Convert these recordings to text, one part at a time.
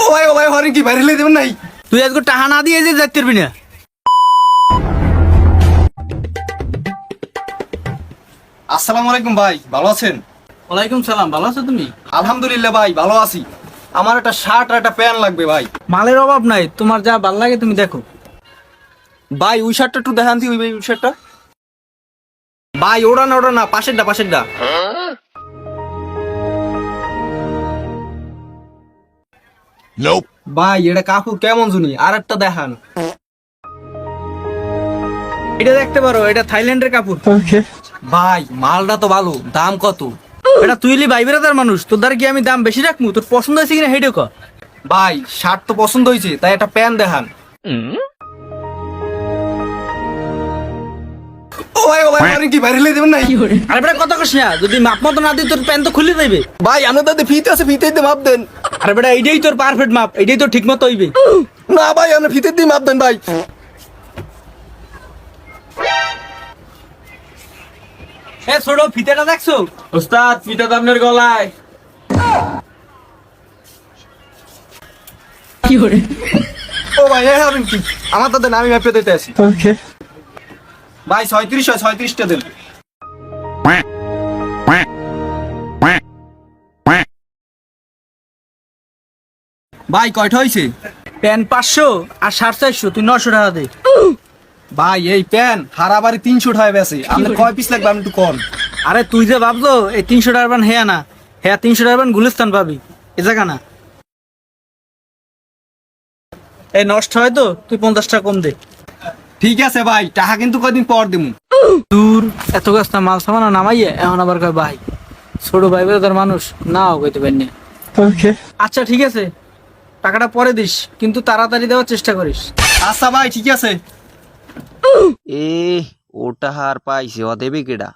ও ভাই হরেন কি বাইরে দেবেন নাই? তুই আজকে টাকা না দিয়ে যে যাইতে পারবি না। আসসালামু আলাইকুম ভাই, ভালো আছেন? ওয়ালাইকুম সালাম, ভালো আছো তুমি? আলহামদুলিল্লাহ ভাই, ভালো আছি। আমার একটা শার্ট আর একটা প্যান্ট লাগবে ভাই। মালের অভাব নাই, তোমার যা ভালো লাগে তুমি দেখো। ভাই ওই শার্টটা একটু দেখান দি, ওই শার্টটা। ভাই ওটা না, পাশেরটা। ভাই এটা কাপড় কেমন শুনি, আর একটা দেখান। এটা দেখতে পারো, এটা থাইল্যান্ডের কাপড়। ভাই মালটা তো ভালো, দাম কত? এটা তুই লি ভাই বেড়াদার মানুষ, তোর দ্বারা কি আমি দাম বেশি রাখবো? তোর পছন্দ হয়েছে কিনা হেডে কর। ভাই শার্ট তো পছন্দ হয়েছে, তাই একটা প্যান্ট দেখান। ও ভাই হরেন কি বাইরে দেবেন নাই? আরে বেটা কথা কস না, যদি মাপ মতো না দিই তোর প্যান্ট তো খুলে দেবে। ভাই আপনার দাদা ফিতে আছে, ফিতে দিয়ে মাপ দেন। আরে বেটা এইটাই তোর পারফেক্ট মাপ, এইটাই তোর ঠিক মতো হইবে। না ভাই আপনি ফিতে দিয়ে মাপ দেন ভাই। এ ছোট ফিতেটা দেখছো? ওস্তাদ ফিতা তো আপনার গলায়। ও ভাই হরেন কি, আমার দাদা আমি মাপে দিতে আছি। ভাই 36টা দেন। ভাই কয়টা হয়েছে? প্যান্ট 500 আর শার্ট 400, তুই 900 টাকা দে। ভাই এই প্যান্ট হারাবারি 300 টাকা বেশি, আপনি কয় পিস লাগবে আমি একটু কম। আরে তুই যে ভাবলো এই 300 টাকার বান হেয়া না, হ্যাঁ 300 টাকার বান গুলিস্তান পাবি, এ জায়গা না। এই নষ্ট হয় তো তুই 50 টাকা কম দে। ঠিক আছে ভাই, টাকা কিন্তু কয়দিন পর দিমু। দূর এত গাছটা মাল সামানা নামাইয়ে এখন আবার কয় ভাই। ছোট ভাই বেরোদার মানুষ, নাও কইতে পারি। আচ্ছা ঠিক আছে, টাকাটা পরে দিস, কিন্তু তাড়াতাড়ি দেওয়ার চেষ্টা করিস। আচ্ছা ভাই ঠিক আছে। এ ওটা হার পাইছে ও দেবে কেডা?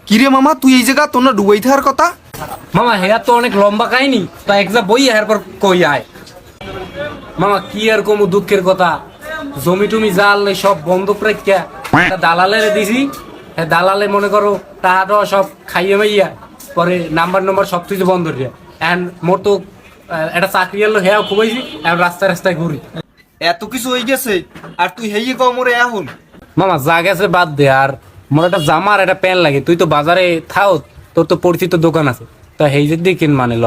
কিরে মামা, তুই এই জায়গা তোর না ডুবাই থাকার কথা? মামা হেয়া তো অনেক লম্বা কাহিনী, তা একজা বই এরপর কই আয়। মামা কি আর কমু দুঃখের কথা, জমি টুমি জাল সব বন্ধক রেখা দালালের দিছি। হ্যাঁ দালালে মনে করো টাকাটা সব খাইয়ে মাইয়া পরে নাম্বার সব কিছু বন্ধ রিয়া। এখন মোর তো একটা চাকরি এলো, হ্যাঁ খুবাইছি, এখন রাস্তায় ঘুরি। এত কিছু হয়ে গেছে আর তুই হেয়ে কমরে এখন? মামা যা গেছে বাদ দে, আর মোর একটা জামা আর একটা প্যান্ট লাগে। তুই তো বাজারে থাও, তোর তো পরিচিত দোকান আছে, তা হেই যদি কিন মানে ল।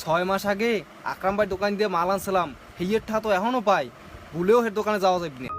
6 মাস আগে আকরাম ভাই দোকান দিয়ে মাল আনছিলাম, হেয়ের ঠা তো এখনো পাই, ভুলেও হের দোকানে যাওয়া যাবে না।